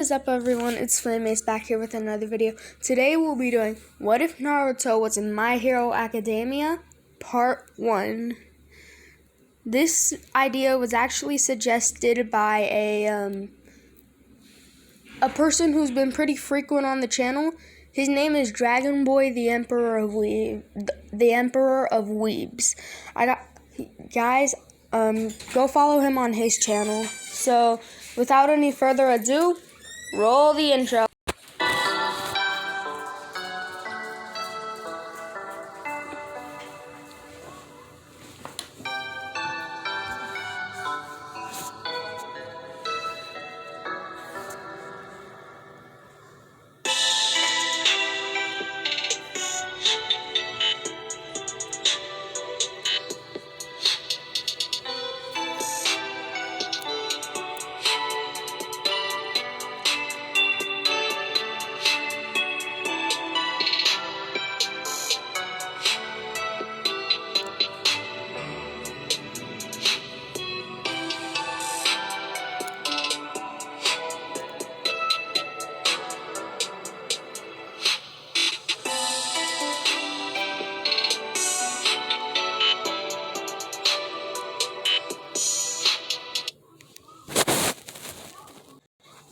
is up, everyone? It's Flameace back here with another video. Today we'll be doing What If Naruto Was in My Hero Academia Part 1. This idea was actually suggested by a person who's been pretty frequent on the channel. His name is Dragon Boy, the Emperor of Weebs. Guys, go follow him on his channel. So, without any further ado, roll the intro.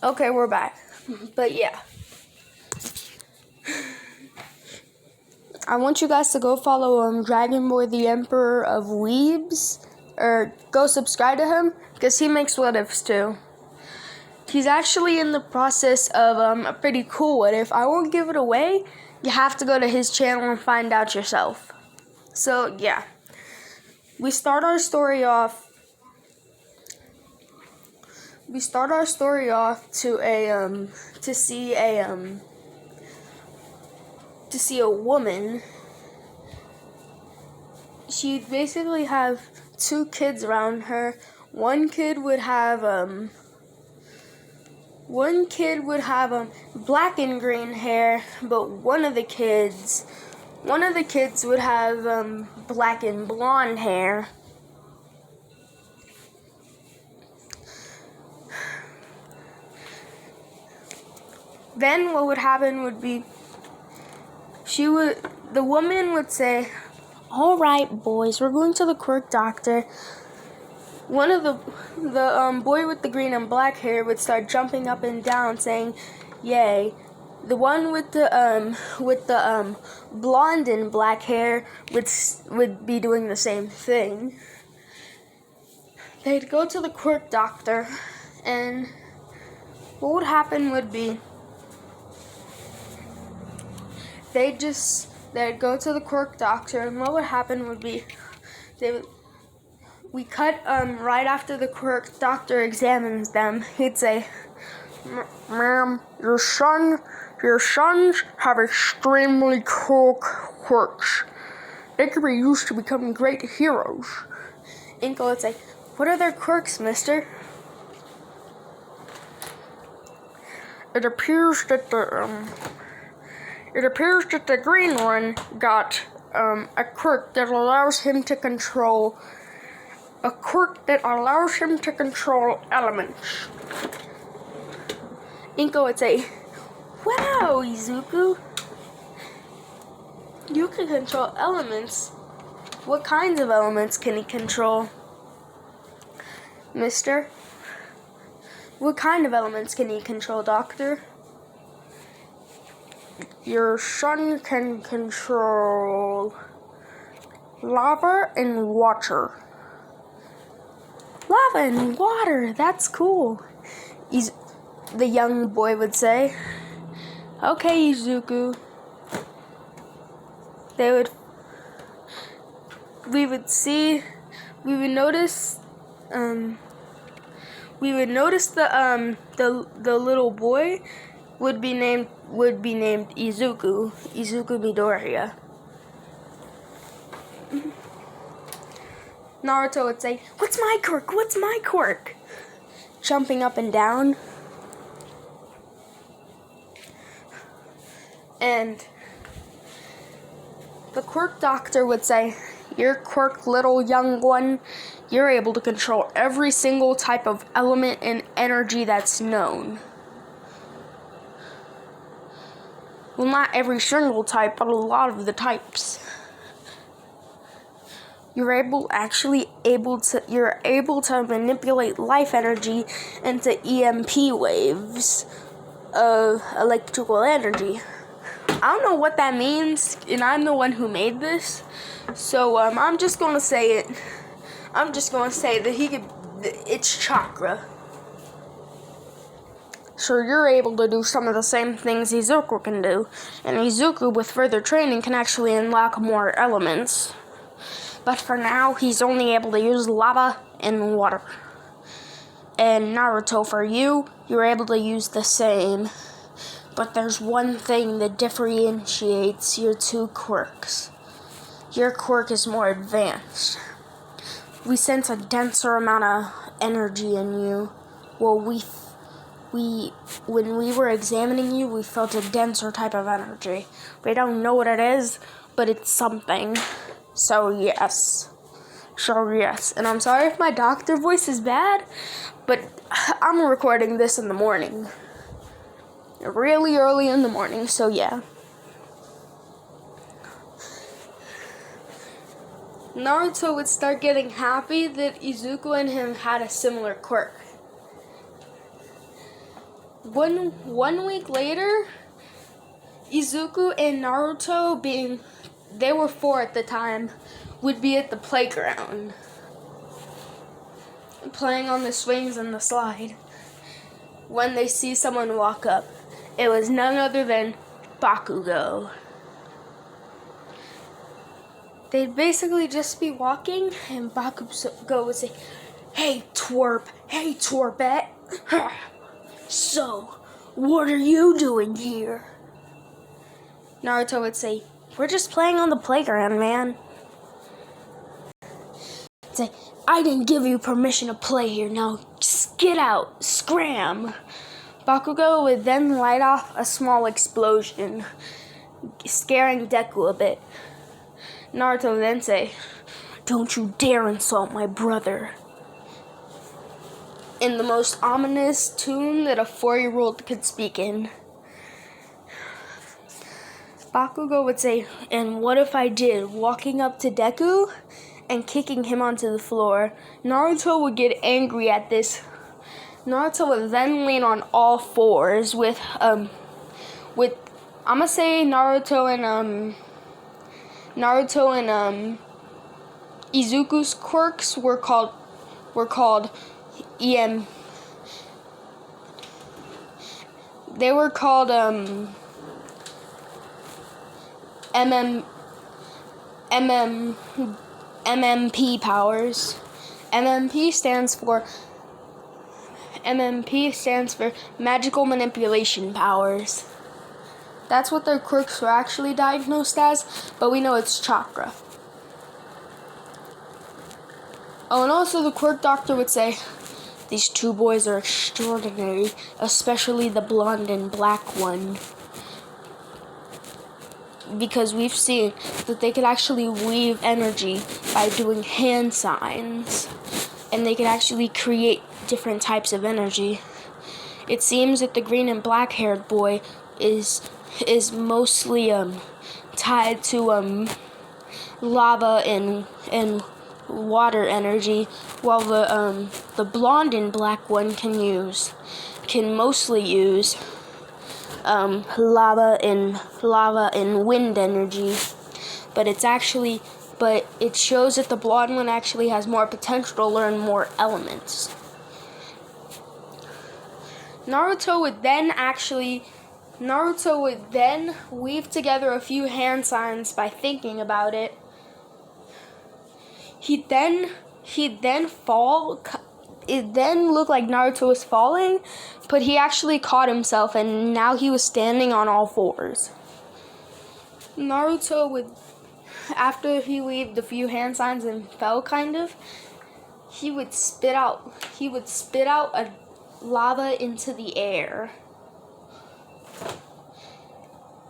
Okay, we're back. But yeah. I want you guys to go follow Dragon Boy, the Emperor of Weebs. Or go subscribe to him, because he makes what ifs too. He's actually in the process of a pretty cool what if. I won't give it away. You have to go to his channel and find out yourself. So yeah. We start our story off to see a woman. She'd basically have two kids around her. One kid would have black and green hair, but one of the kids would have black and blonde hair. Then what would happen would be the woman would say, "All right, boys, we're going to the quirk doctor." One of the boy with the green and black hair would start jumping up and down, saying, "Yay!" The one with the blonde and black hair would be doing the same thing. They'd go to the quirk doctor, and what would happen would be they'd go to the quirk doctor, and what would happen would be we cut right after the quirk doctor examines them. He'd say, "Ma'am, your sons have extremely cool quirks. They could be used to becoming great heroes." Inko would say, "What are their quirks, mister?" It appears that the green one got a quirk that allows him to control elements. Inko would say, "Wow, Izuku, you can control elements. What kinds of elements can he control?" "Mister, what kind of elements can he control, doctor?" "Your son can control lava and water." "Lava and water, that's cool," the young boy would say. "Okay, Izuku." We would notice the little boy would be named Izuku Midoriya. Naruto would say, "What's my quirk? What's my quirk?" Jumping up and down. And the quirk doctor would say, "Your quirk, little young one, you're able to control every single type of element and energy that's known." Well, not every single type, but a lot of the types. You're able to manipulate life energy into EMP waves of electrical energy. I don't know what that means, and I'm the one who made this, so I'm just gonna say it. I'm just gonna say that it's chakra. So you're able to do some of the same things Izuku can do, and Izuku, with further training, can actually unlock more elements. But for now, he's only able to use lava and water. And Naruto, for you're able to use the same. But there's one thing that differentiates your two quirks. Your quirk is more advanced. We sense a denser amount of energy in you. Well, when we were examining you, we felt a denser type of energy. We don't know what it is, but it's something. So yes. And I'm sorry if my doctor voice is bad, but I'm recording this in the morning. Really early in the morning, so yeah. Naruto would start getting happy that Izuku and him had a similar quirk. One week later, Izuku and Naruto, they were 4 at the time, would be at the playground, playing on the swings and the slide, when they see someone walk up. It was none other than Bakugo. They'd basically just be walking, and Bakugo would say, Hey twerpette. So, what are you doing here? Naruto would say, We're just playing on the playground, man. He'd say, I didn't give you permission to play here, now just get out, scram. Bakugo would then light off a small explosion, scaring Deku a bit. Naruto would then say, Don't you dare insult my brother, in the most ominous tune that a 4-year-old could speak in. Bakugo would say, And what if I did, walking up to Deku and kicking him onto the floor. Naruto would get angry at this. Naruto would then lean on all fours with I'ma say Naruto and Izuku's quirks were called EM. They were called MMP powers. MMP stands for magical manipulation powers. That's what their quirks were actually diagnosed as, but we know it's chakra. Oh, and also the quirk doctor would say, These two boys are extraordinary, especially the blonde and black one. Because we've seen that they could actually weave energy by doing hand signs. And they could actually create different types of energy. It seems that the green and black haired boy is mostly tied to lava and water energy, while the blonde and black one can mostly use lava and wind energy. But it shows that the blonde one actually has more potential to learn more elements. Naruto would then weave together a few hand signs by thinking about it. He'd then fall. It then looked like Naruto was falling, but he actually caught himself, and now he was standing on all fours. Naruto would, after he weaved a few hand signs and fell he would spit out a lava into the air.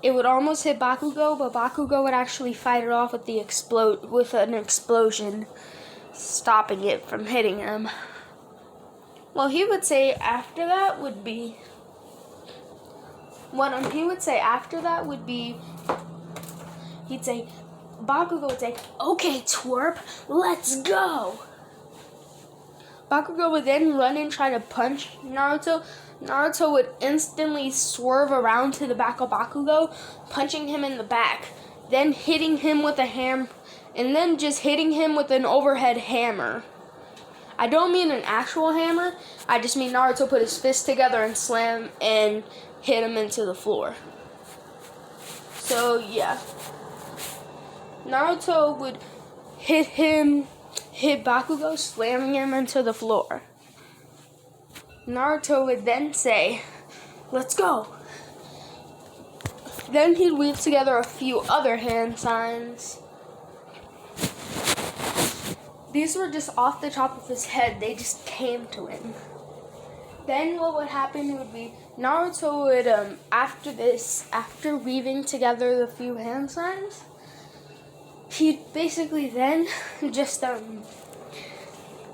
It would almost hit Bakugo, but Bakugo would actually fight it off with an explosion, stopping it from hitting him. Well, he would say after that would be what he would say after that would be, he'd say, Bakugo would say, "Okay, twerp, let's go." Bakugo would then run and try to punch Naruto. Naruto would instantly swerve around to the back of Bakugo, punching him in the back, then hitting him with a hammer, and then just hitting him with an overhead hammer. I don't mean an actual hammer, I just mean Naruto put his fists together and slam and hit him into the floor. So yeah, Naruto would hit Bakugo, slamming him into the floor. Naruto would then say, "Let's go." Then he'd weave together a few other hand signs. These were just off the top of his head. They just came to him. Then what would happen would be Naruto would, after weaving together the few hand signs, he'd basically then just,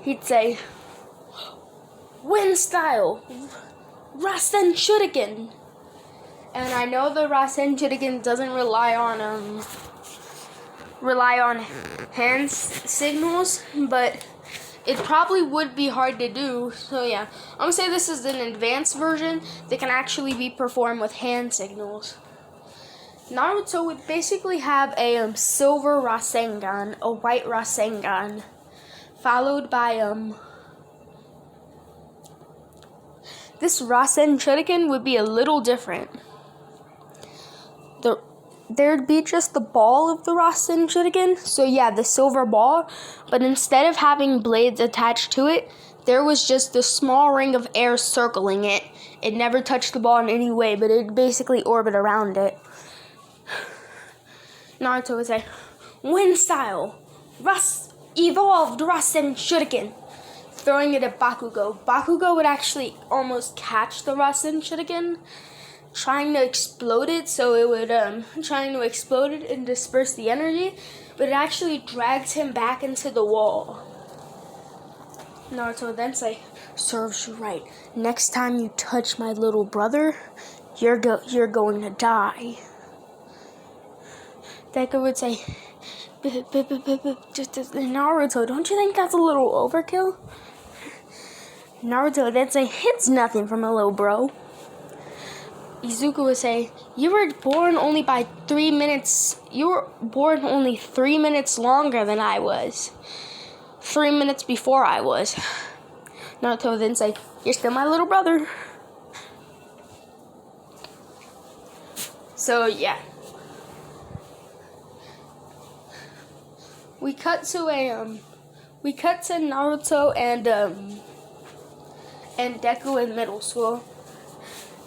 he'd say, "Wind style, Rasen Shuriken." And I know the Rasen Shuriken doesn't rely on hand signals, but it probably would be hard to do. So yeah, I'm gonna say this is an advanced version that can actually be performed with hand signals. Naruto would basically have a silver Rasengan, a white Rasengan, followed by this Rasen Shuriken would be a little different. There'd be just the ball of the Rasen Shuriken, so yeah, the silver ball, but instead of having blades attached to it, there was just a small ring of air circling it. It never touched the ball in any way, but it'd basically orbit around it. Naruto would say, "Wind style, evolved Rasen Shuriken," throwing it at Bakugo. Bakugo would actually almost catch the Rasen Shuriken, trying to explode it, and disperse the energy, but it actually drags him back into the wall. Naruto would then say, "Serves you right. Next time you touch my little brother, you're going to die." Deku would say, "Naruto, don't you think that's a little overkill?" Naruto would then say, "It's nothing from a little bro." Izuku would say, "You were born only 3 minutes longer than I was. 3 minutes before I was." Naruto would then say, "You're still my little brother." So yeah. We cut to Naruto and Deku in middle school.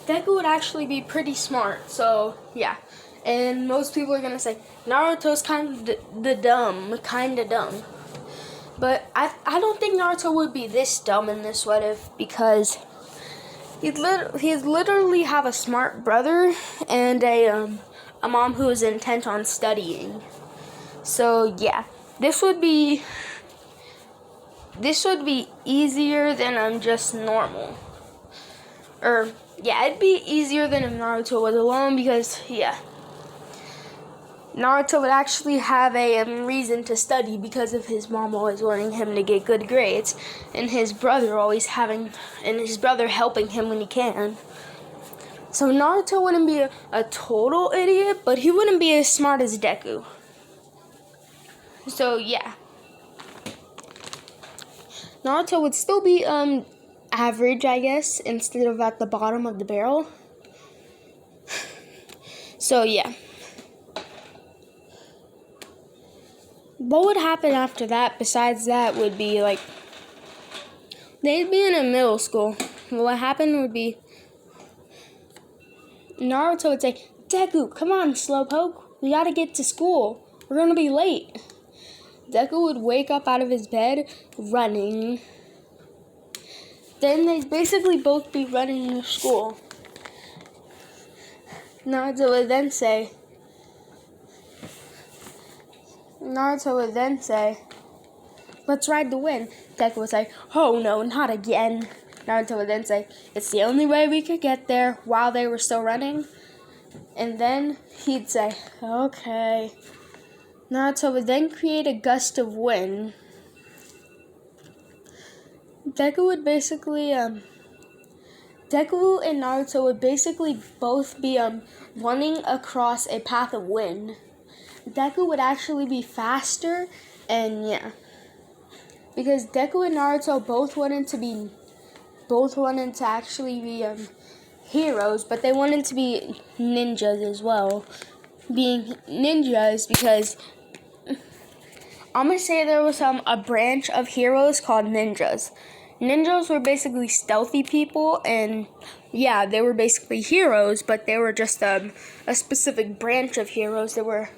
Deku would actually be pretty smart, so yeah. And most people are gonna say Naruto's kind of dumb. But I don't think Naruto would be this dumb in this what if, because he'd literally have a smart brother and a mom who is intent on studying. So yeah, this would be easier than just normal. Yeah, it'd be easier than if Naruto was alone, because yeah, Naruto would actually have a reason to study because of his mom always wanting him to get good grades, and his brother helping him when he can. So Naruto wouldn't be a total idiot, but he wouldn't be as smart as Deku. So yeah, Naruto would still be average, I guess, instead of at the bottom of the barrel. So yeah. What would happen after that besides that would be they'd be in a middle school. What happened would be Naruto would say, "Deku, come on, slowpoke. We gotta get to school. We're gonna be late." Deku would wake up out of his bed running. Then they'd basically both be running to school. Naruto would then say, "Let's ride the wind." Deku would say, "Oh no, not again." Naruto would then say, "It's the only way we could get there," while they were still running. And then he'd say, "Okay." Naruto would then create a gust of wind. Deku and Naruto would basically both be running across a path of wind. Deku would actually be faster, and yeah, because Deku and Naruto both wanted to actually be heroes, but they wanted to be ninjas as well. Being ninjas because I'm gonna say there was a branch of heroes called ninjas. Ninjas were basically stealthy people, and yeah, they were basically heroes, but they were just a specific branch of heroes that were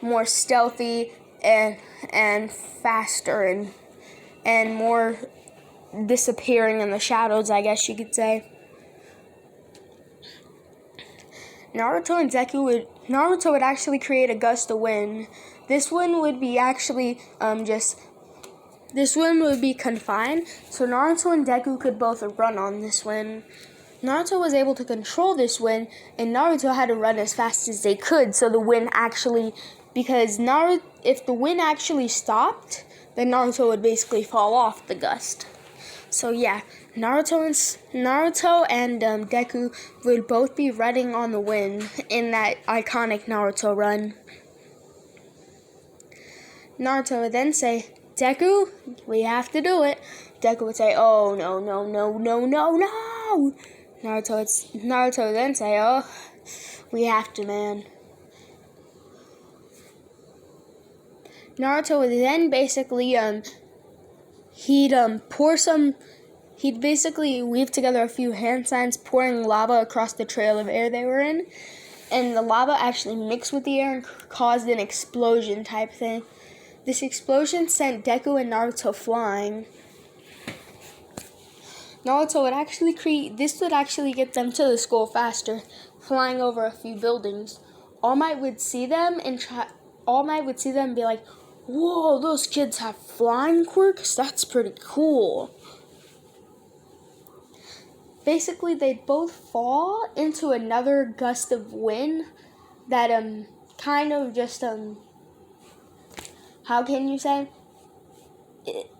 more stealthy and faster and more disappearing in the shadows, I guess you could say. Naruto would actually create a gust of wind. This one would be actually this wind would be confined, so Naruto and Deku could both run on this wind. Naruto was able to control this wind, and Naruto had to run as fast as they could, so the wind actually, if the wind actually stopped, then Naruto would basically fall off the gust. So yeah, Naruto and Deku would both be running on the wind in that iconic Naruto run. Naruto would then say, "Deku, we have to do it." Deku would say, "Oh, no, no, no, no, no, no." Naruto would then say, "Oh, we have to, man." Naruto would then basically, he'd basically weave together a few hand signs, pouring lava across the trail of air they were in. And the lava actually mixed with the air and caused an explosion type thing. This explosion sent Deku and Naruto flying. This would actually get them to the school faster, flying over a few buildings. All Might would see them and be like, "Whoa, those kids have flying quirks? That's pretty cool." Basically, they'd both fall into another gust of wind that kind of just how can you say?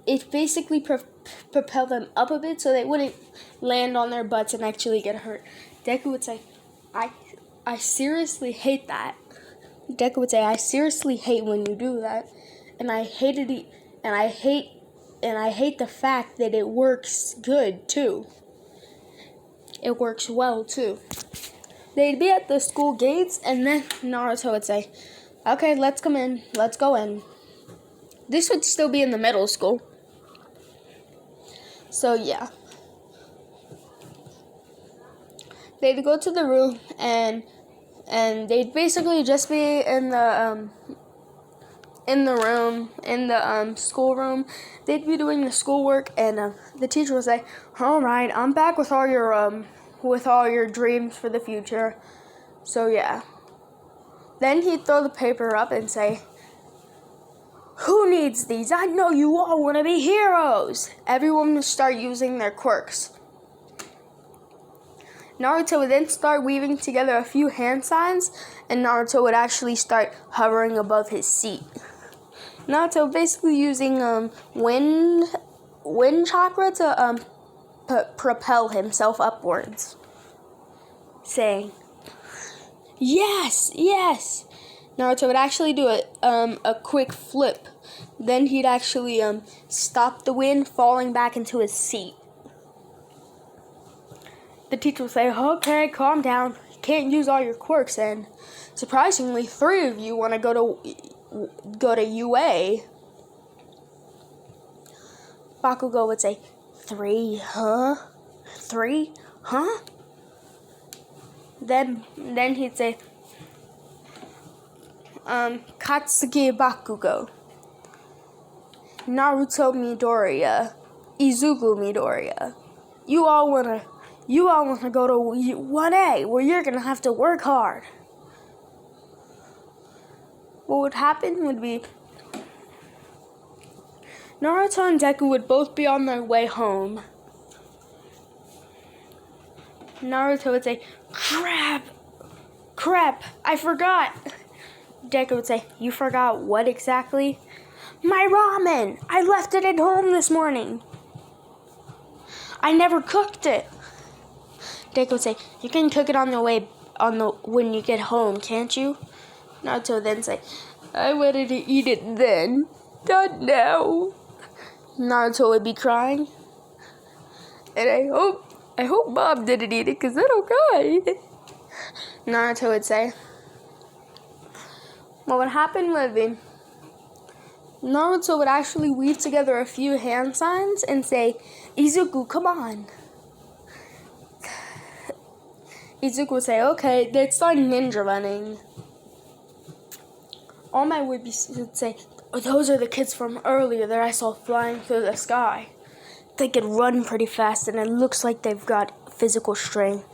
It basically propelled them up a bit so they wouldn't land on their butts and actually get hurt. Deku would say, I seriously hate that." Deku would say, "I seriously hate when you do that, and I hate the fact that it works good too. It works well too." They'd be at the school gates, and then Naruto would say, "Okay, let's come in. Let's go in." This would still be in the middle school. So yeah. They'd go to the room, and they'd basically just be in the schoolroom. They'd be doing the schoolwork, and the teacher would say, "All right, I'm back with all your dreams for the future." So yeah. Then he'd throw the paper up and say, "Who needs these? I know you all want to be heroes." Everyone would start using their quirks. Naruto would then start weaving together a few hand signs, and Naruto would actually start hovering above his seat. Naruto basically using wind chakra to propel himself upwards, saying, "Yes, yes." Naruto would actually do a quick flip. Then he'd actually stop the wind, falling back into his seat. The teacher would say, "Okay, calm down. You can't use all your quirks, and surprisingly, 3 of you want to go to UA." Bakugo would say, 3, huh? 3, huh? Then he'd say, "Katsuki Bakugo, Naruto Midoriya, Izuku Midoriya. You all wanna go to 1A, where you're gonna have to work hard." What would happen would be Naruto and Deku would both be on their way home. Naruto would say, crap, I forgot. Deku would say, you forgot what exactly? My ramen! I left it at home this morning. I never cooked it. Deku would say, you can cook it when you get home, can't you? Naruto would then say, I wanted to eat it then, not now. Naruto would be crying. And I hope Mom didn't eat it because I don't cry. Naruto would say, what would happen would be, Naruto would actually weave together a few hand signs and say, Izuku, come on. Izuku would say, okay, let's start ninja running. All Might would say, those are the kids from earlier that I saw flying through the sky. They can run pretty fast and it looks like they've got physical strength.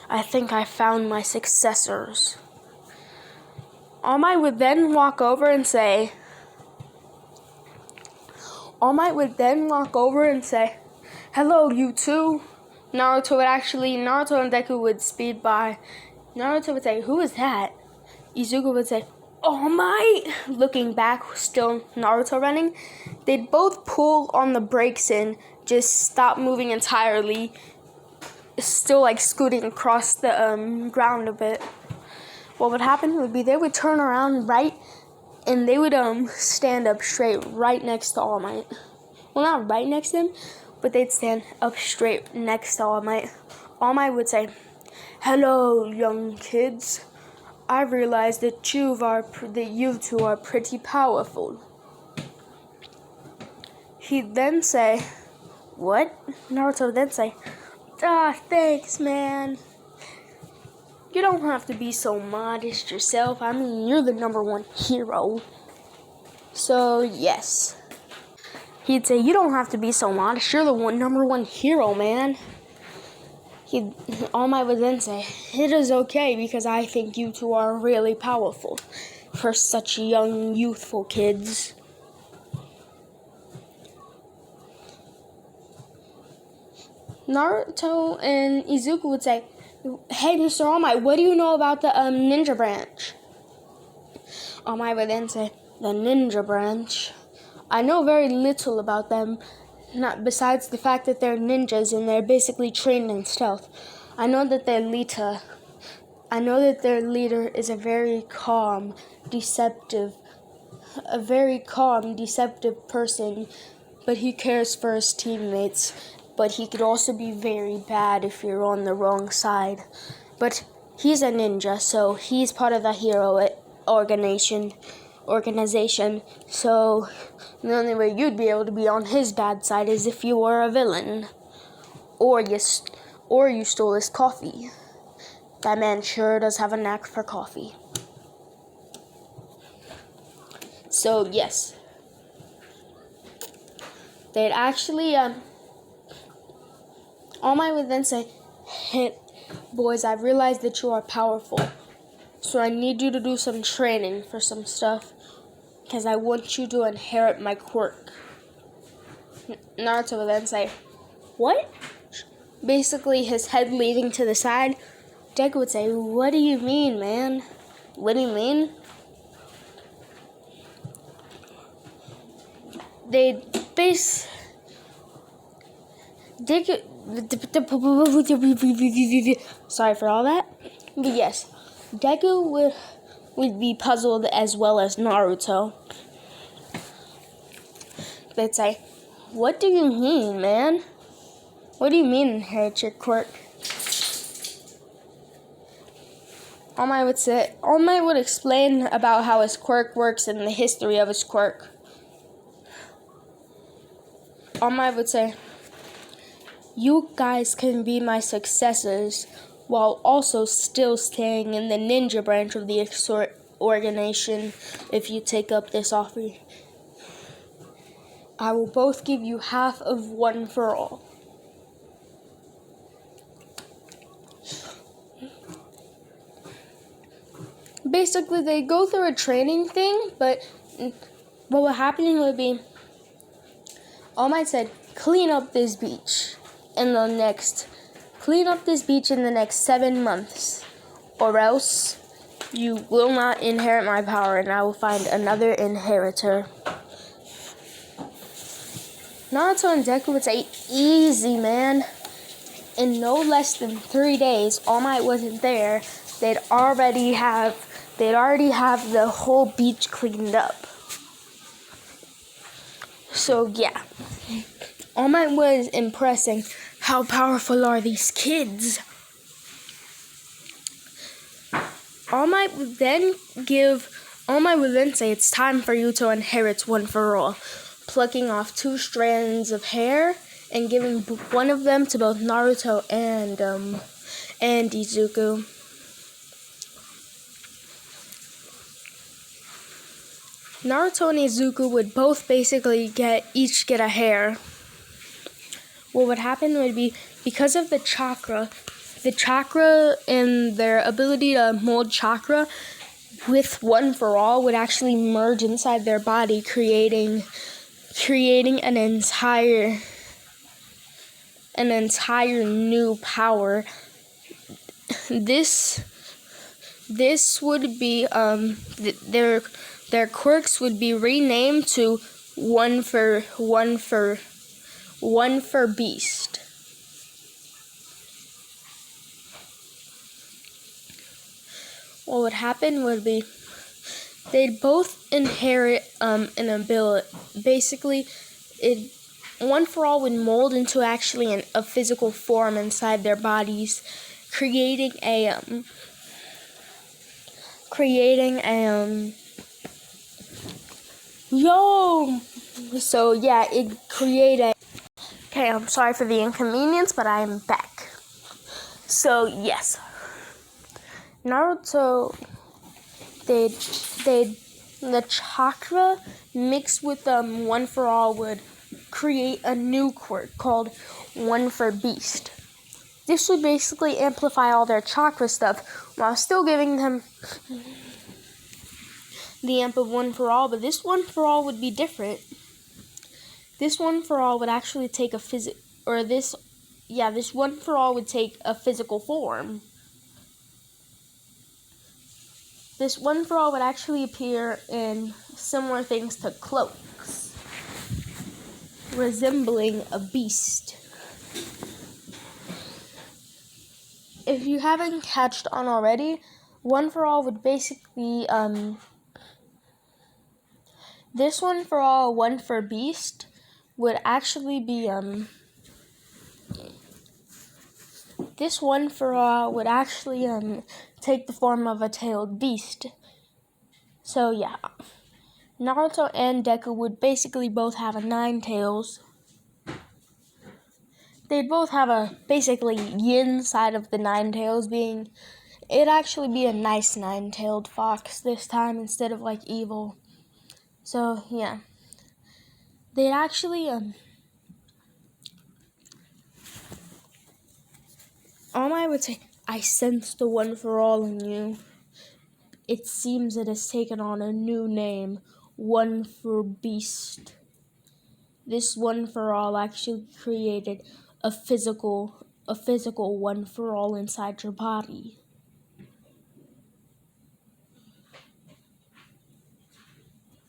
I think I found my successors. All Might would then walk over and say, hello, you two. Naruto and Deku would speed by. Naruto would say, who is that? Izuku would say, All Might. Looking back, still Naruto running. They'd both pull on the brakes and just stop moving entirely. Still like scooting across the ground a bit. What would happen would be they would turn around and they would stand up straight right next to All Might. Well, not right next to him, but they'd stand up straight next to All Might. All Might would say, hello, young kids. I realize that you two are pretty powerful. He'd then say, what? Naruto would then say, thanks, man. You don't have to be so modest yourself. I mean, you're the number one hero. So, yes. He'd say, you don't have to be so modest. You're the number one hero, man. All Might would then say, it is okay because I think you two are really powerful for such young, youthful kids. Naruto and Izuku would say, hey, Mr. All Might, what do you know about the ninja branch? All Might would then say, the ninja branch? I know very little about them, not besides the fact that they're ninjas and they're basically trained in stealth. I know that their leader is a very calm, deceptive person, but he cares for his teammates. But he could also be very bad if you're on the wrong side. But he's a ninja, so he's part of the hero organization. So the only way you'd be able to be on his bad side is if you were a villain, or you stole his coffee. That man sure does have a knack for coffee. So yes, they'd actually All Might would then say, hey, boys, I've realized that you are powerful. So I need you to do some training for some stuff. Because I want you to inherit my quirk. Naruto would then say, what? Basically his head leaning to the side. Deku would say, what do you mean, man? What do you mean? They'd base... Sorry for all that. But yes, Deku would be puzzled as well as Naruto. They'd say, what do you mean, man? What do you mean inherit your quirk? All Might would explain about how his quirk works and the history of his quirk. All Might would say, you guys can be my successors while also still staying in the ninja branch of the organization if you take up this offer. I will both give you half of one for all. Basically, they go through a training thing, but what would happen would be, All Might said, clean up this beach in the next Clean up this beach in the next 7 months, or else you will not inherit my power, and I will find another inheritor. Naruto and Deku would say, easy, man. In no less than 3 days, All Might wasn't there. They'd already have the whole beach cleaned up. So yeah, All Might was impressing. How powerful are these kids? All Might would then say, it's time for you to inherit One for All, plucking off 2 strands of hair and giving one of them to both Naruto and Izuku. Naruto and Izuku would both basically each get a hair. What would happen would be, because of the chakra and their ability to mold chakra with One for All would actually merge inside their body, creating an entire new power. This would be their quirks would be renamed to One for Beast. What would happen would be they'd both inherit an ability. Basically, One for All would mold into actually a physical form inside their bodies, creating a So yeah, it created. Okay, I'm sorry for the inconvenience, but I'm back. So yes, Naruto, the chakra mixed with One for All would create a new quirk called One for Beast. This would basically amplify all their chakra stuff while still giving them the amp of One for All, but this One for All would be different. This One for All would actually take this One for All would take a physical form. This One for All would actually appear in similar things to cloaks, resembling a beast. If you haven't catched on already, One for All would basically, this One for All, One for Beast, would actually be, this One for All would actually, take the form of a tailed beast. So yeah, Naruto and Deku would basically both have 9 tails. They'd both have a basically yin side of the 9 tails being, it'd actually be a nice 9-tailed fox this time instead of like evil. So yeah, they'd actually All Might would say, I sense the One for All in you. It seems it has taken on a new name, One for Beast. This One for All actually created a physical One for All inside your body.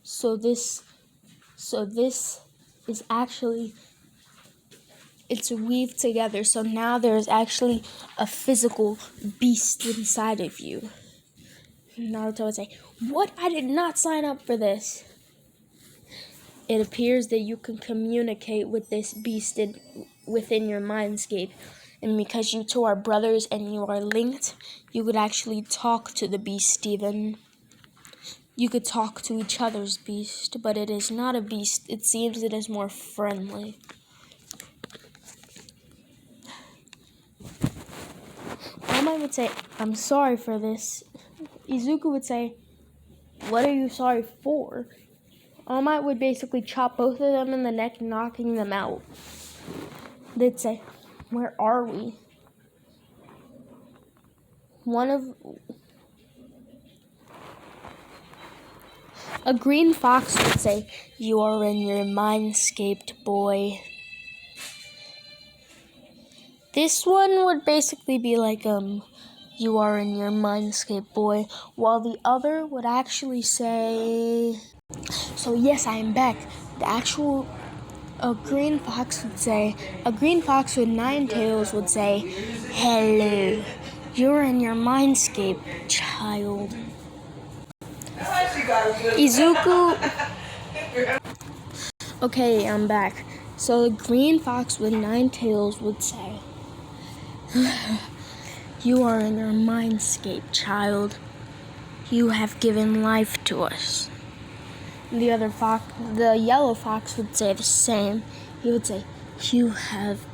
So this is actually, it's weaved together. So now there's actually a physical beast inside of you. Naruto would say, what? I did not sign up for this. It appears that you can communicate with this beast within your mindscape. And because you two are brothers and you are linked, you could actually talk to the beast even. You could talk to each other's beast, but it is not a beast. It seems it is more friendly. All Might would say, I'm sorry for this. Izuku would say, what are you sorry for? All Might would basically chop both of them in the neck, knocking them out. They'd say, where are we? A green fox would say, you are in your mindscaped, boy. This one would basically be like, you are in your mindscape, boy, while the other would actually say, so yes, I am back. A green fox with 9 tails would say, hello, you're in your mindscape, child. Izuku. Okay, I'm back. So the green fox with 9 tails would say, you are in your mindscape, child. You have given life to us. The yellow fox would say the same. He would say, you have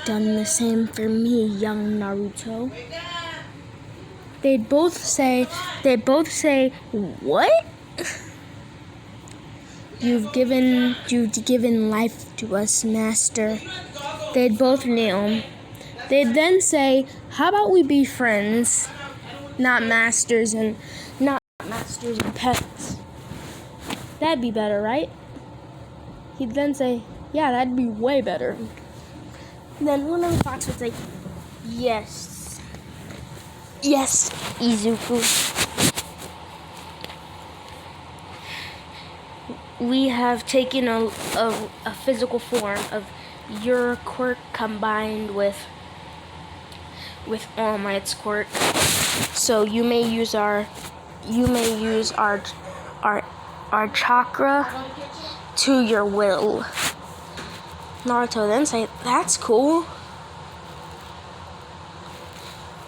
done the same for me, young Naruto. They'd both say, what? You've given life to us, master. They'd both kneel. They'd then say, how about we be friends, not masters and pets? That'd be better, right? He'd then say, yeah, that'd be way better. Then one of the fox would say, yes, Izuku. We have taken a physical form of your quirk combined with All Might's quirk. So you may use our chakra to your will. Naruto then say, that's cool.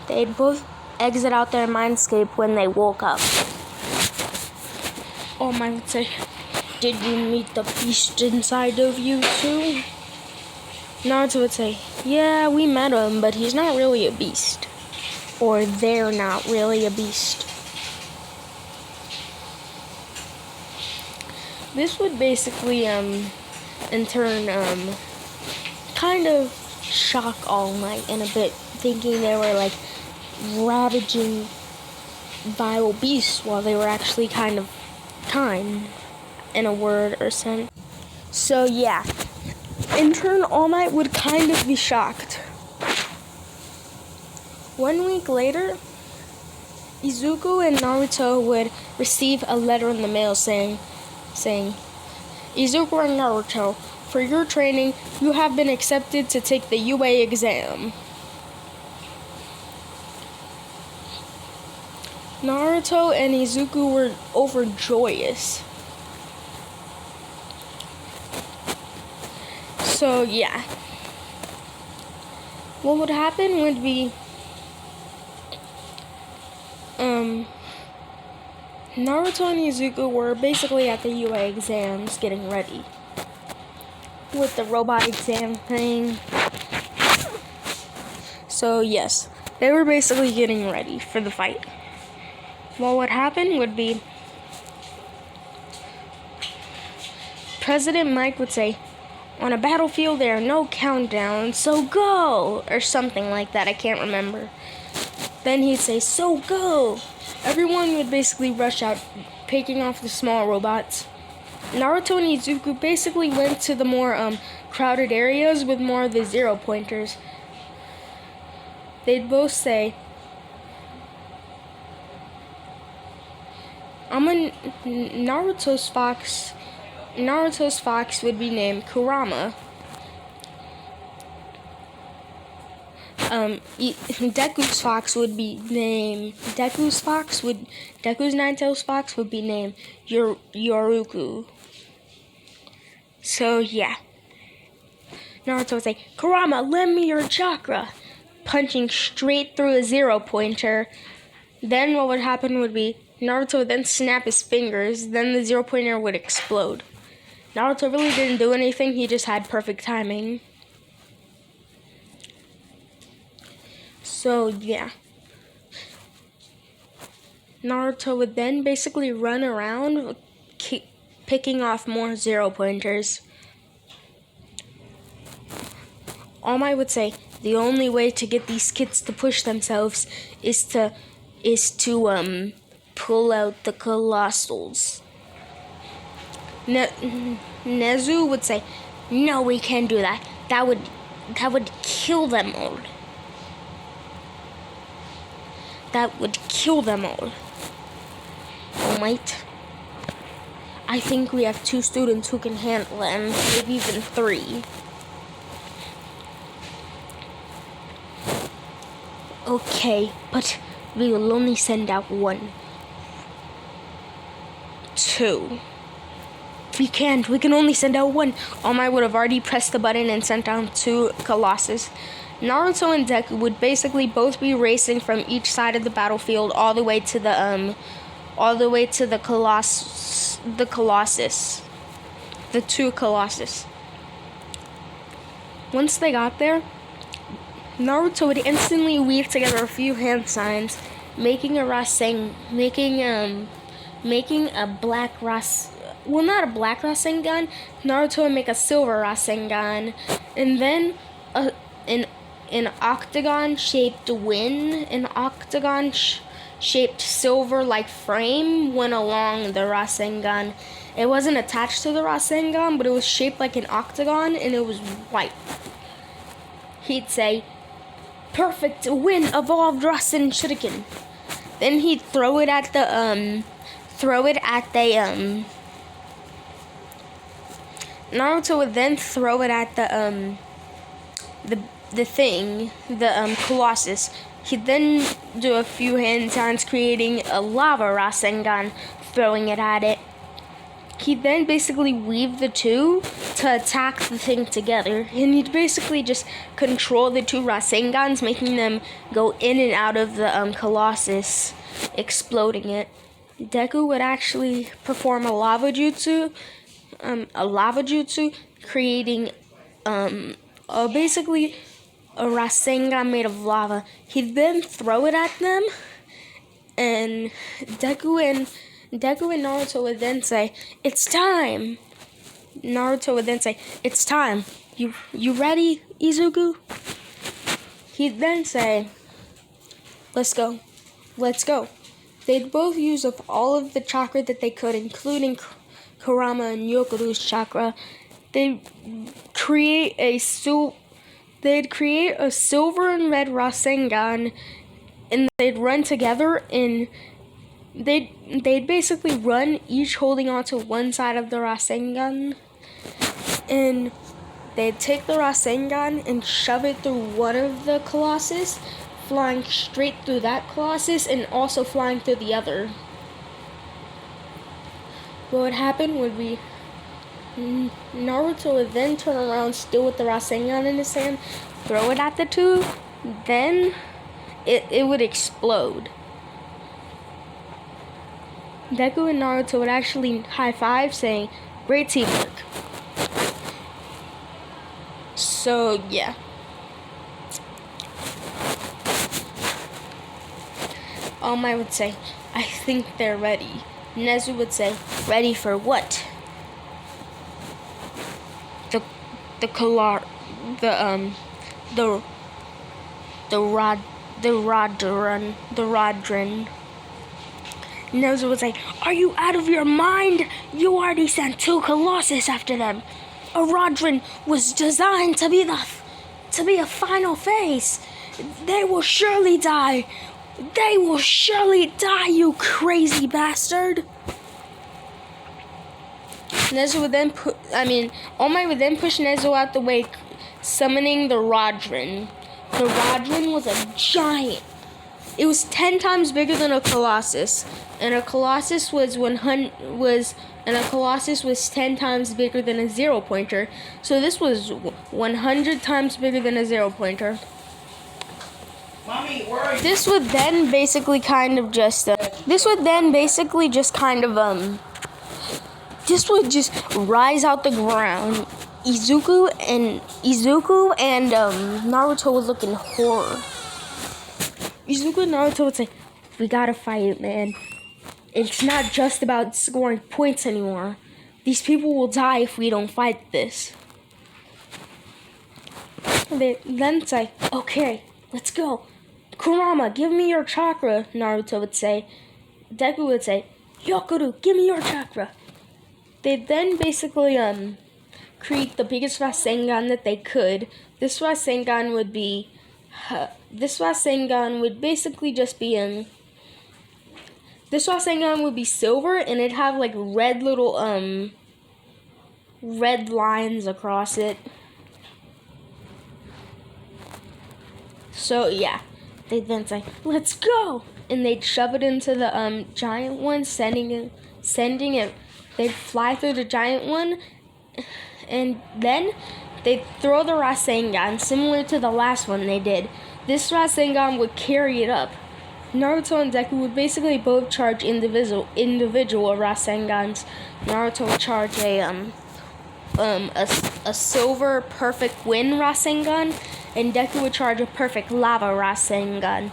They'd both exit out their mindscape when they woke up. All Might would say, did you meet the beast inside of you too? Naruto would say, yeah, we met him, but he's not really a beast. Or they're not really a beast. This would basically, in turn, kind of shock All Might in a bit, thinking they were like ravaging vile beasts while they were actually kind of kind, in a word or sense. So yeah, in turn, All Might would kind of be shocked. 1 week later, Izuku and Naruto would receive a letter in the mail saying, Izuku and Naruto, for your training, you have been accepted to take the UA exam. Naruto and Izuku were overjoyous. So yeah, what would happen would be, Naruto and Izuku were basically at the UA exams getting ready with the robot exam thing. So yes, they were basically getting ready for the fight. What would happen would be, President Mike would say, on a battlefield there are no countdowns, so go! Or something like that, I can't remember. Then he'd say, so go! Everyone would basically rush out, picking off the small robots. Naruto and Izuku basically went to the more crowded areas with more of the 0-pointers. They'd both say, Naruto's fox would be named Kurama. Deku's nine-tails fox would be named Yoruku. So yeah, Naruto would say, Kurama, lend me your chakra, punching straight through a 0-pointer. Then what would happen would be, Naruto would then snap his fingers, then the 0-pointer would explode. Naruto really didn't do anything, he just had perfect timing. So yeah, Naruto would then basically run around picking off more 0-pointers. All Might would say, the only way to get these kids to push themselves is to pull out the colossals. Nezu would say, no, we can't do that. That would that would kill them all. That would kill them all. All right. I think we have 2 students who can handle them, maybe even 3. Okay, but we will only send out 1. 2. We can't. We can only send out 1. All Might would have already pressed the button and sent down 2 Colossus. Naruto and Deku would basically both be racing from each side of the battlefield all the way to the Colossus. The 2 Colossus. Once they got there, Naruto would instantly weave together a few hand signs, making a black not a black Rasengan. Naruto would make a silver Rasengan, and then an octagon-shaped shaped silver-like frame went along the Rasengan. It wasn't attached to the Rasengan, but it was shaped like an octagon, and it was white. He'd say, "Perfect win, evolved Rasen Shuriken." Then he'd throw it at the Naruto would then throw it at the Colossus. He'd then do a few hand signs, creating a lava Rasengan, throwing it at it. He'd then basically weave the 2 to attack the thing together, and he'd basically just control the 2 Rasengans, making them go in and out of the Colossus, exploding it. Deku would actually perform a lava jutsu, creating basically a Rasengan made of lava. He'd then throw it at them, and Deku and Naruto would then say, "It's time." Naruto would then say, "It's time. You ready, Izuku?" He'd then say, "Let's go. Let's go." They'd both use up all of the chakra that they could, including Kurama and Yokoru's chakra. They'd create a silver and red Rasengan, and they'd run together, and they'd basically run, each holding onto one side of the Rasengan, and they'd take the Rasengan and shove it through one of the Colossus, flying straight through that Colossus and also flying through the other. What would happen would be Naruto would then turn around, still with the Rasengan in his hand, throw it at the 2, then it would explode. Deku and Naruto would actually high five, saying, "Great teamwork." So yeah. All Might would say, "I think they're ready." Nezu would say, "Ready for what?" The Rodran. Nezu would say, "Are you out of your mind? You already sent 2 Colossus after them. A Rodran was designed to be a final phase. They will surely die. They will surely die, you crazy bastard." Nezu would then All Might would then push Nezu out the way, summoning the Rodran. The Rodran was a giant. It was 10 times bigger than a Colossus, and a Colossus was 10 times bigger than a 0-pointer. So this was 100 times bigger than a 0-pointer. Mommy, where are you? This would then basically just rise out the ground. Izuku and Naruto would look in horror. Izuku and Naruto would say, "We gotta fight it, man. It's not just about scoring points anymore. These people will die if we don't fight this." They then say, "Okay, let's go. Kurama, give me your chakra," Naruto would say. Deku would say, "Yokoru, give me your chakra." They then basically create the biggest Rasengan that they could. This Rasengan would be, basically just be this Rasengan would be silver, and it'd have like red little red lines across it. So yeah, they'd then say, "Let's go," and they'd shove it into the giant one, sending it. They'd fly through the giant one, and then they'd throw the Rasengan, similar to the last one they did. This Rasengan would carry it up. Naruto and Deku would basically both charge individual Rasengans. Naruto would charge a silver perfect wind Rasengan, and Deku would charge a perfect lava Rasengan.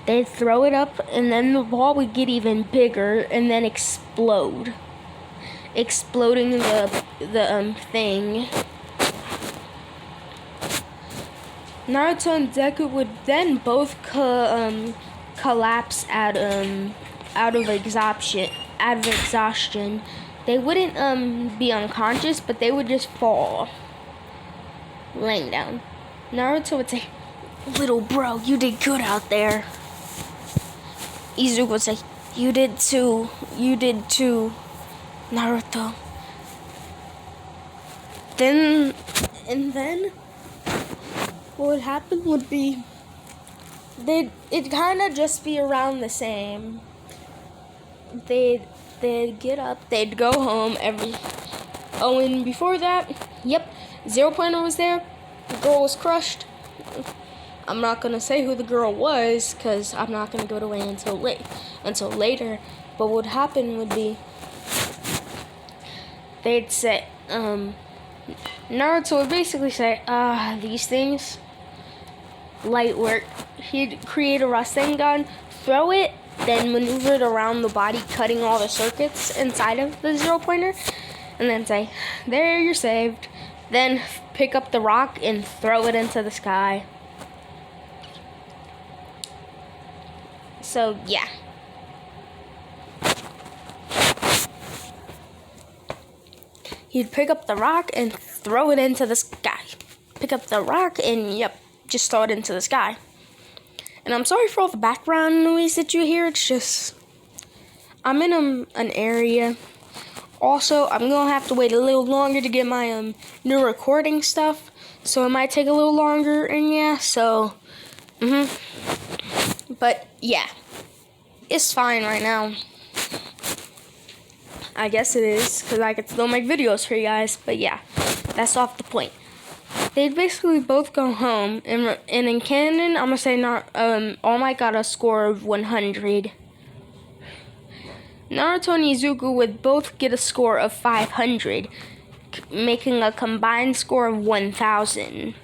They'd throw it up, and then the ball would get even bigger and then explode, exploding the thing. Naruto and Deku would then both collapse out of exhaustion. They wouldn't be unconscious, but they would just fall, laying down. Naruto would say, "Little bro, you did good out there." Izuku would say, "You did too, Naruto." Then what would happen would be it'd kind of just be around the same. They'd get up, they'd go home and before that, yep, 0 Pointer was there. The girl was crushed. I'm not gonna say who the girl was, because I'm not gonna give it away until later. But what would happen would be they'd say, Naruto would basically say, these things, light work. He'd create a Rasengan, throw it, then maneuver it around the body, cutting all the circuits inside of the 0 Pointer, and then say, "There, you're saved." Then pick up the rock and throw it into the sky. So yeah. He'd pick up the rock and throw it into the sky. Pick up the rock and, yep, just throw it into the sky. And I'm sorry for all the background noise that you hear. It's just, I'm in an area. Also, I'm going to have to wait a little longer to get my new recording stuff. So it might take a little longer, and yeah, so, But, yeah, it's fine right now. I guess it is, because I can still make videos for you guys. But yeah, that's off the point. They'd basically both go home, and in canon, I'm going to say All Might got a score of 100. Naruto and Izuku would both get a score of 500, making a combined score of 1,000.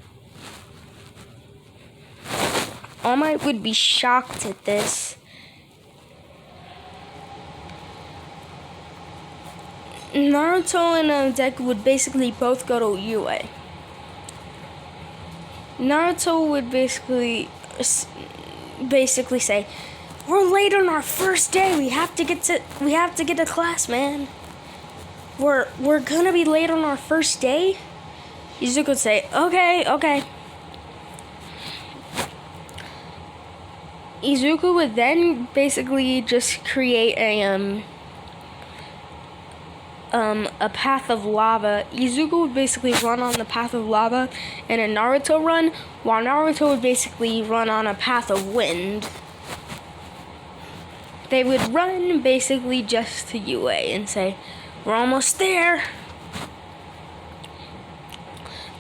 All Might would be shocked at this. Naruto and Deku would basically both go to UA. Naruto would basically say, "We're late on our first day. We have to get to class, man. We're gonna be late on our first day." Izuku would say, "Okay." Izuku would then basically just create a path of lava. Izuku would basically run on the path of lava and a Naruto run, while Naruto would basically run on a path of wind. They would run basically just to UA and say, "We're almost there."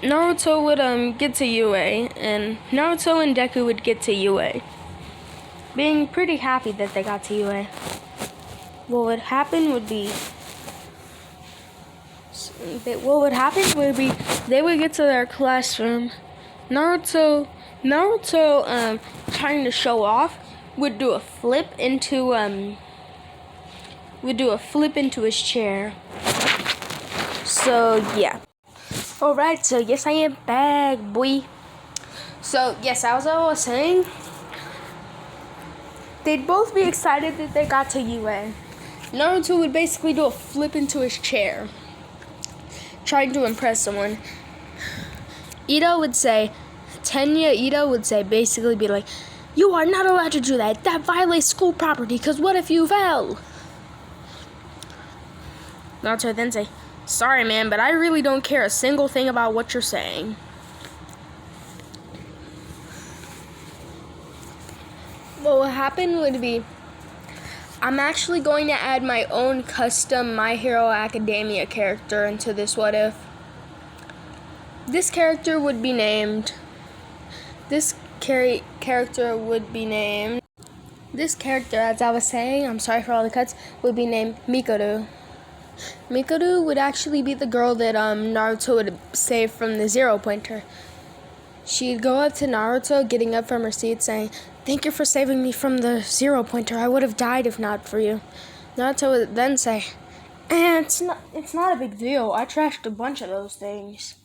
Naruto would get to UA, and Naruto and Deku would get to UA, being pretty happy that they got to UA. What would happen would be they would get to their classroom. Naruto, trying to show off, would do a flip into his chair. So yeah. Alright, so yes, I am back, boy. So yes, as I was saying, they'd both be excited that they got to UA. Naruto would basically do a flip into his chair, trying to impress someone. Ito would say, basically be like, you are not allowed to do that. That violates school property, because what if you fell? Naruto would then say, sorry, man, but I really don't care a single thing about what you're saying. What would happen would be, I'm actually going to add my own custom My Hero Academia character into this what if. This character would be named, as I was saying, I'm sorry for all the cuts, would be named Mikoru. Mikoru would actually be the girl that Naruto would save from the zero pointer. She'd go up to Naruto, getting up from her seat, saying, thank you for saving me from the zero pointer. I would have died if not for you. Naruto would then say, it's not a big deal. I trashed a bunch of those things.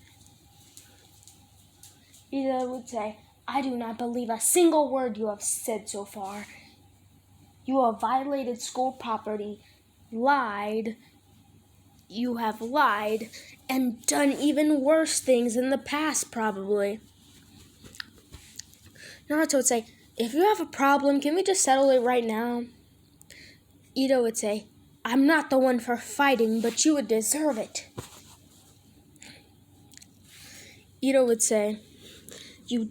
Ida would say, I do not believe a single word you have said so far. You have violated school property, you have lied, and done even worse things in the past, probably. Naruto would say, if you have a problem, can we just settle it right now? Ito would say, I'm not the one for fighting, but you would deserve it. Ito would say, you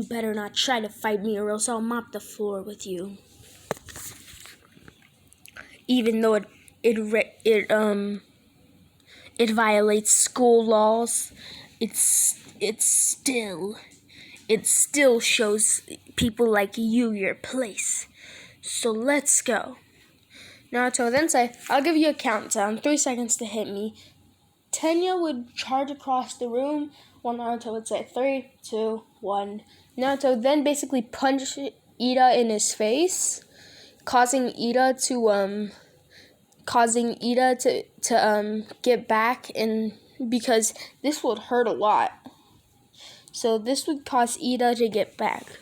better not try to fight me or else I'll mop the floor with you. Even though it violates school laws, it still shows people like you your place. So let's go. Naruto would then say, I'll give you a countdown, 3 seconds to hit me. Tenya would charge across the room while Naruto would say 3, 2, 1. Naruto would then basically punch Ida in his face, causing Ida to get back, and because this would hurt a lot. So this would cause Ida to get back.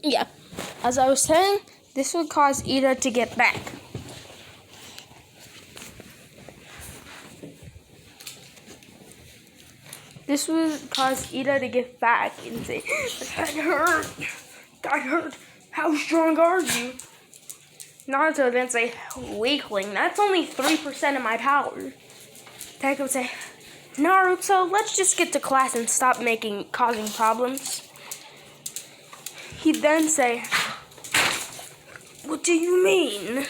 Yeah, as I was saying, this would cause Ida to get back. This would cause Ida to get back and say, that hurt. How strong are you? Naruto would then say, weakling, that's only 3% of my power. Deku would say, Naruto, let's just get to class and stop causing problems. He'd then say, what do you mean?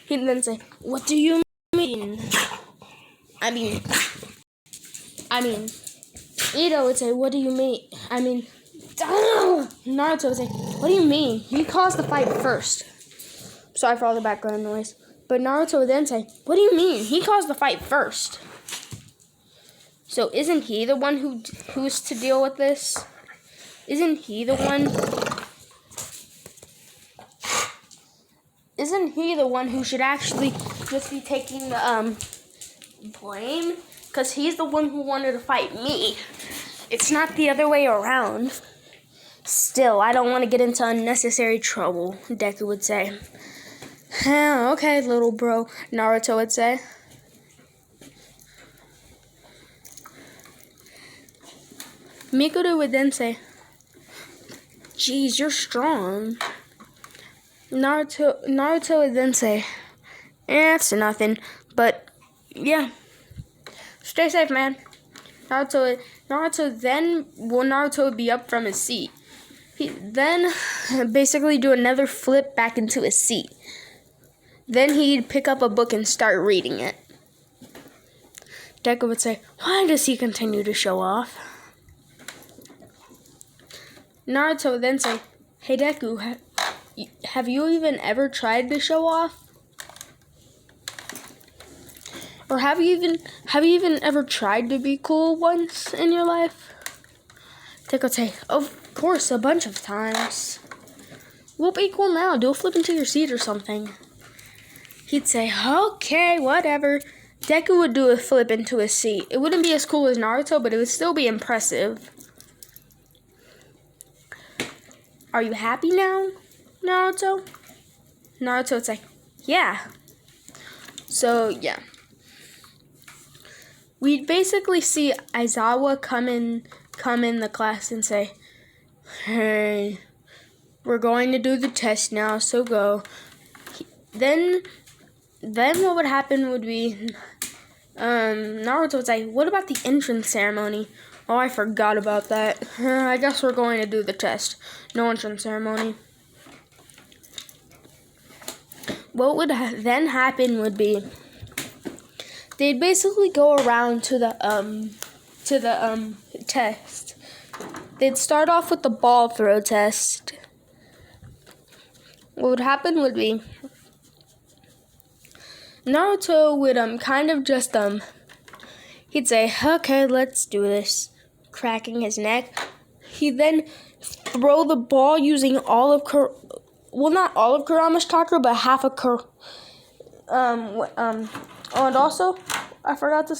He'd then say, what do you mean? I mean, Ito would say, what do you mean? Naruto would say, what do you mean? He caused the fight first. Sorry for all the background noise. But Naruto would then say, what do you mean? He caused the fight first. So isn't he the one who's to deal with this? Isn't he the one who should actually just be taking the blame? Because he's the one who wanted to fight me. It's not the other way around. Still, I don't want to get into unnecessary trouble, Deku would say. Okay, little bro, Naruto would say. Mikoru would then say, geez, you're strong. Naruto would then say, it's nothing, but yeah, stay safe, man. Naruto would be up from his seat. He'd then basically do another flip back into his seat. Then he'd pick up a book and start reading it. Deku would say, why does he continue to show off? Naruto would then say, hey Deku, have you even ever tried to show off? Or have you even ever tried to be cool once in your life? Deku would say, of course, a bunch of times. Well, be cool now. Do a flip into your seat or something. He'd say, okay, whatever. Deku would do a flip into his seat. It wouldn't be as cool as Naruto, but it would still be impressive. are you happy now, Naruto? Naruto would say, yeah. So, yeah. We'd basically see Aizawa come in the class and say, hey, we're going to do the test now, so go. Then what would happen would be, Naruto would say, what about the entrance ceremony? Oh, I forgot about that. I guess we're going to do the test. No entrance ceremony. What would then happen would be, they'd basically go around to the test. They'd start off with the ball throw test. What would happen would be, Naruto would kind of just he'd say, okay, let's do this, cracking his neck. He'd then throw the ball using all of not all of Kurama's chakra, but half of and also I forgot to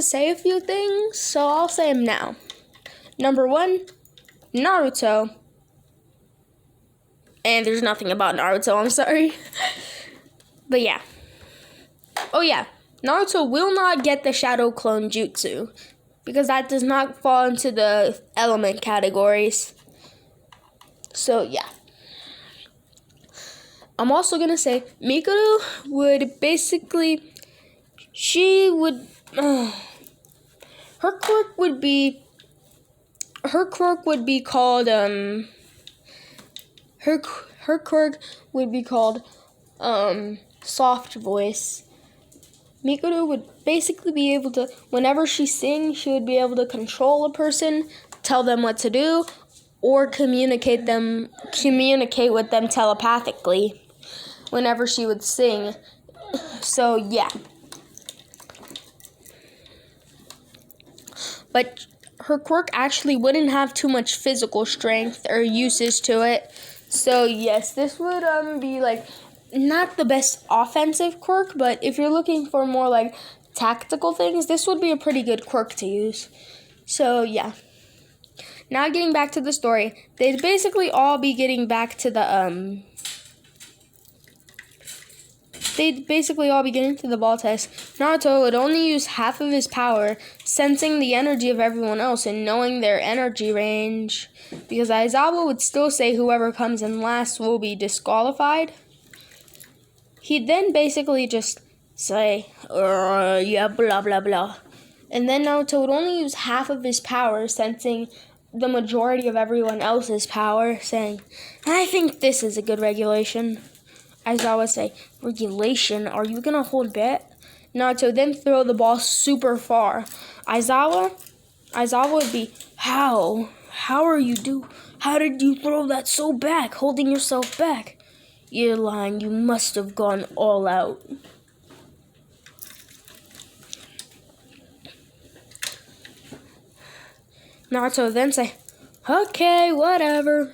say a few things, so I'll say them now. Number 1, Naruto. And there's nothing about Naruto, I'm sorry. But yeah. Oh yeah, Naruto will not get the Shadow Clone Jutsu, because that does not fall into the element categories. So yeah. I'm also going to say Mikuru would basically, her quirk would be called, her quirk would be called, soft voice. Mikuru would basically be able to, whenever she sings, she would be able to control a person, tell them what to do, or communicate with them telepathically whenever she would sing. So, yeah. But her quirk actually wouldn't have too much physical strength or uses to it. So, yes, this would be, like, not the best offensive quirk, but if you're looking for more, like, tactical things, this would be a pretty good quirk to use. So, yeah. Now getting back to the story, they'd basically all be getting back to the, They'd basically all be getting to the ball test. Naruto would only use half of his power, sensing the energy of everyone else and knowing their energy range, because Aizawa would still say whoever comes in last will be disqualified. He'd then basically just say, yeah, blah, blah, blah. And then Naruto would only use half of his power, sensing the majority of everyone else's power, saying, I think this is a good regulation. Aizawa would say, regulation? Are you going to hold bet? Naruto then throw the ball super far. Aizawa would be, how? How did you throw that so back, holding yourself back? You're lying, you must have gone all out. Naruto then say, okay, whatever.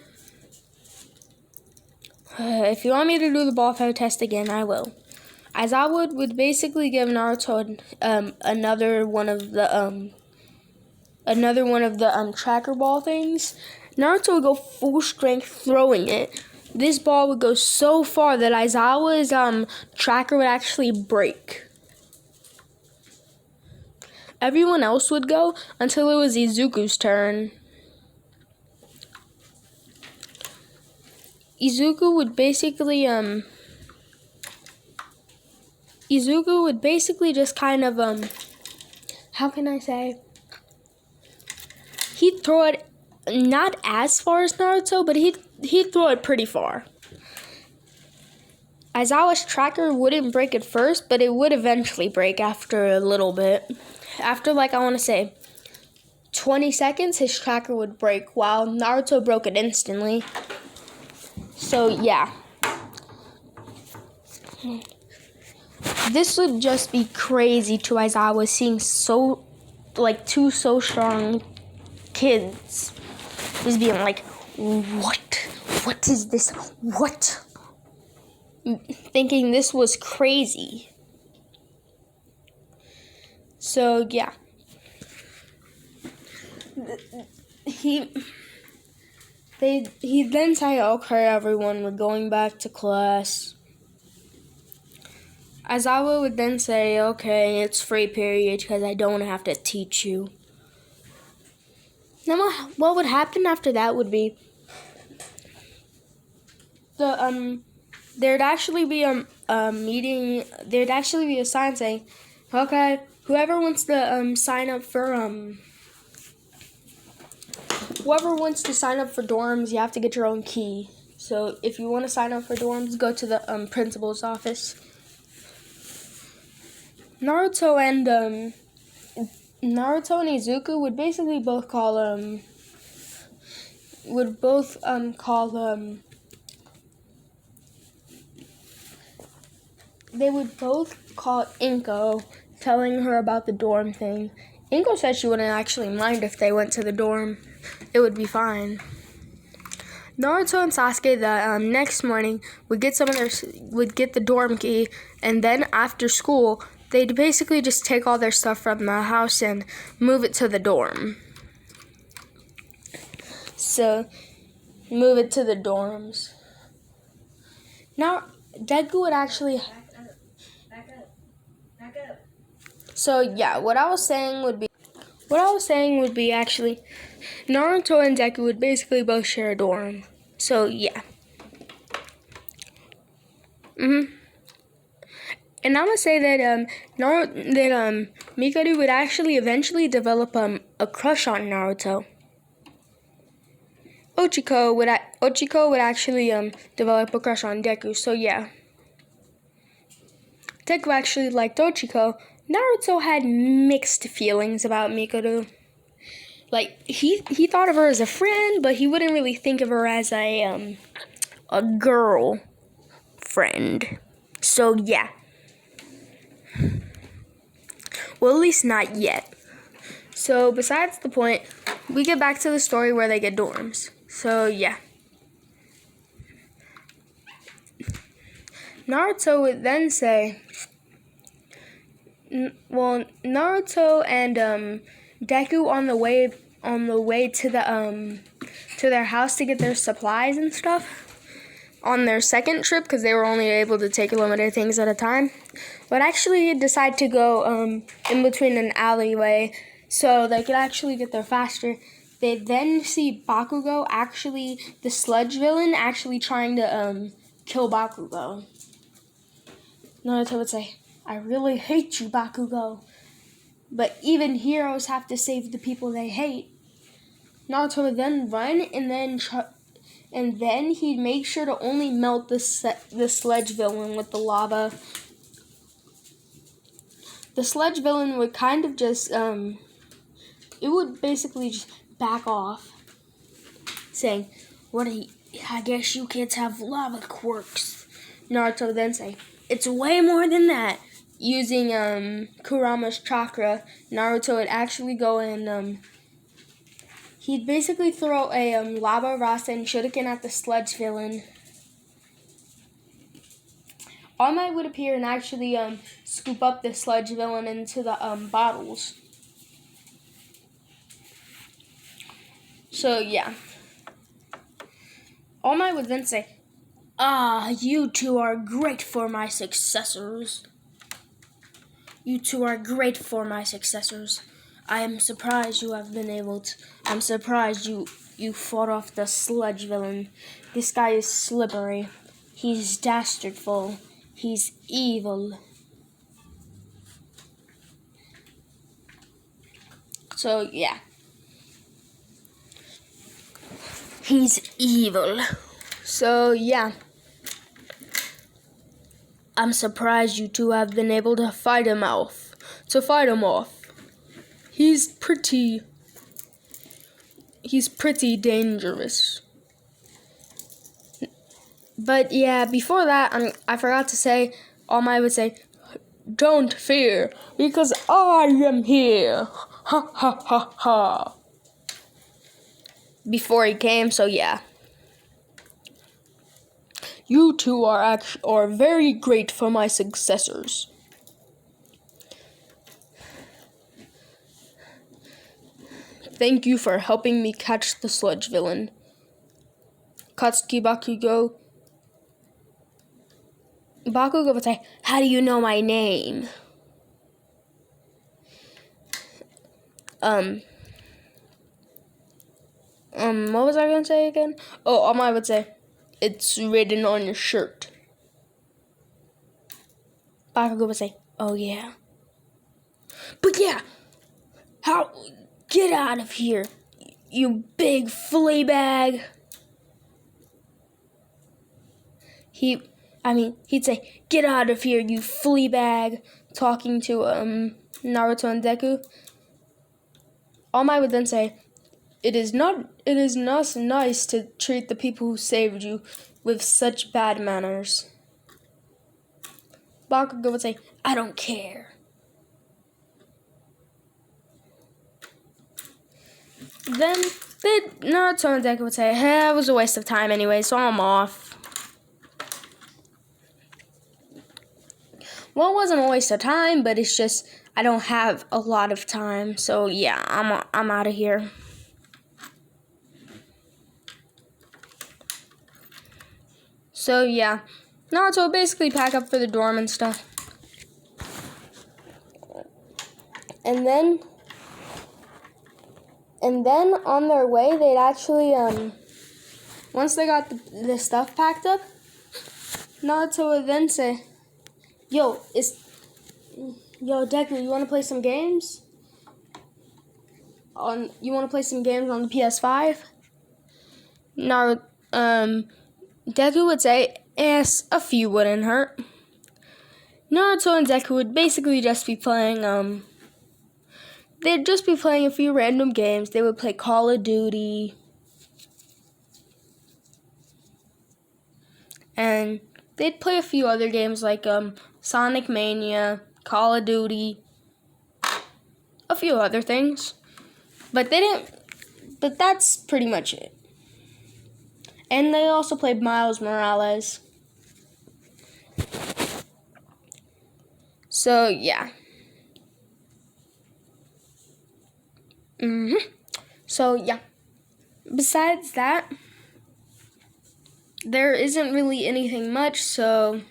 If you want me to do the ball throw test again, I will. Aizawa would basically give Naruto another one of the tracker ball things. Naruto would go full strength throwing it. This ball would go so far that Aizawa's tracker would actually break. Everyone else would go until it was Izuku's turn. Izuku would basically just kind of how can I say? He'd throw it not as far as Naruto, but he'd throw it pretty far. Aizawa's tracker wouldn't break at first, but it would eventually break after a little bit. After, like, I want to say 20 seconds, his tracker would break, while Naruto broke it instantly. So, yeah. This would just be crazy to Aizawa, seeing two so strong kids. Just being like, what? What is this? What? Thinking this was crazy. So, yeah. he'd then say, okay, everyone, we're going back to class. Aizawa would then say, okay, it's free period because I don't have to teach you. Then what would happen after that would be there'd actually be a meeting. There'd actually be a sign saying, okay, whoever wants to sign up for dorms, you have to get your own key. So if you want to sign up for dorms, go to the principal's office. Naruto and Izuku would basically both call they would both call Inko, telling her about the dorm thing. Inko said she wouldn't actually mind if they went to the dorm. It would be fine. Naruto and Sasuke the next morning would get the dorm key, and then after school they'd basically just take all their stuff from the house and move it to the dorm. So, move it to the dorms. Now, Deku would actually... Back up. So, yeah, what I was saying would be actually, Naruto and Deku would basically both share a dorm. So, yeah. And I'm gonna say that Mikado would actually eventually develop a crush on Naruto. Ochiko would actually develop a crush on Deku. So yeah, Deku actually liked Ochiko. Naruto had mixed feelings about Mikado. Like he thought of her as a friend, but he wouldn't really think of her as a girl friend. So yeah. Well, at least not yet. So, besides the point, we get back to the story where they get dorms. So, yeah. Naruto would then say, Naruto and Deku on the way to their house to get their supplies and stuff. On their second trip, because they were only able to take limited things at a time, would actually decide to go in between an alleyway so they could actually get there faster. They then see Bakugo, actually the sludge villain, actually trying to kill Bakugo. Naruto would say, I really hate you, Bakugo. But even heroes have to save the people they hate. Naruto would then run and then he'd make sure to only melt the sludge villain with the lava. The sludge villain would kind of just, it would basically just back off, saying, I guess you kids have lava quirks. Naruto would then say, it's way more than that. Using Kurama's chakra, Naruto would actually go and, he'd basically throw a lava rasa and shuriken at the sludge villain. All Might would appear and actually scoop up the sludge villain into the bottles. So yeah. All Might would then say, you two are great for my successors. I am surprised you have been able to. I'm surprised you fought off the sludge villain. This guy is slippery. He's dastardful. He's evil. So, yeah. He's evil. So, yeah. I'm surprised you two have been able to fight him off. He's pretty dangerous. But yeah, before that, I forgot to say, All Might would say, don't fear, because I am here. Ha ha ha ha. Before he came, so yeah. You two are very great for my successors. Thank you for helping me catch the sludge villain. Katsuki Bakugo. Bakugo would say, how do you know my name? What was I going to say again? Oh, All Might would say, it's written on your shirt. Bakugo would say, oh yeah. But yeah, get out of here, you big flea bag. He'd say, get out of here, you flea bag, talking to Naruto and Deku. All Might would then say, it is not nice to treat the people who saved you with such bad manners. Bakugo would say, I don't care. Then Naruto and Deku would say, hey, it was a waste of time anyway, so I'm off. Well, it wasn't a waste of time, but it's just I don't have a lot of time, so yeah, I'm out of here. So yeah, Naruto basically pack up for the dorm and stuff. And then on their way, they'd actually, once they got the stuff packed up, Naruto would then say, Yo, Deku, you want to play some games? You want to play some games on the PS5? Deku would say, yes, a few wouldn't hurt. Naruto and Deku would basically just be playing, they'd just be playing a few random games. They would play Call of Duty. And they'd play a few other games like, Sonic Mania, Call of Duty, a few other things. But that's pretty much it. And they also played Miles Morales. So, yeah. So, yeah. Besides that, there isn't really anything much, so,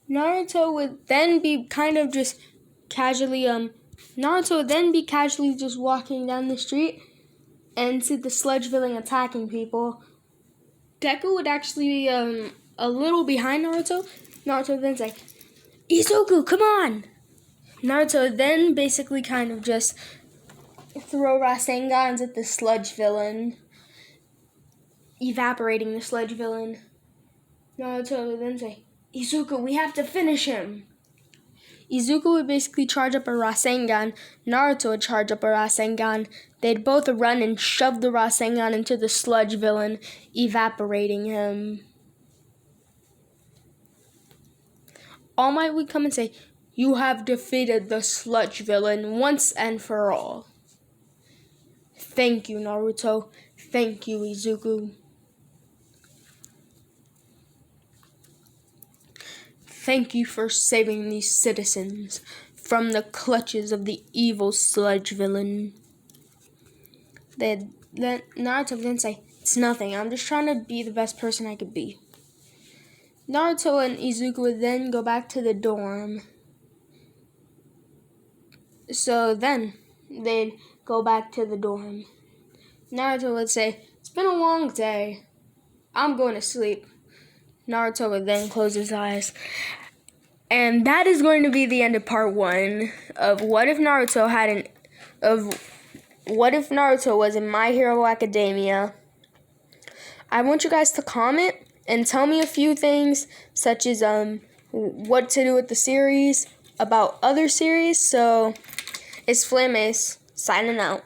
Naruto would then be casually just walking down the street and see the sludge villain attacking people. Deku would actually be a little behind Naruto. Naruto would then say, Izuku, come on! Naruto would then basically kind of just throw Rasengans at the sludge villain, evaporating the sludge villain. Naruto would then say, Izuku, we have to finish him. Izuku would basically charge up a Rasengan. Naruto would charge up a Rasengan. They'd both run and shove the Rasengan into the sludge villain, evaporating him. All Might would come and say, you have defeated the sludge villain once and for all. Thank you, Naruto. Thank you, Izuku. Thank you for saving these citizens from the clutches of the evil sludge villain. Naruto would then say, it's nothing. I'm just trying to be the best person I could be. Naruto and Izuku would then go back to the dorm. So then, they'd go back to the dorm. Naruto would say, it's been a long day. I'm going to sleep. Naruto would then close his eyes. And that is going to be the end of part 1 of what if Naruto was in My Hero Academia. I want you guys to comment and tell me a few things, such as what to do with the series, about other series. So, it's Flames signing out.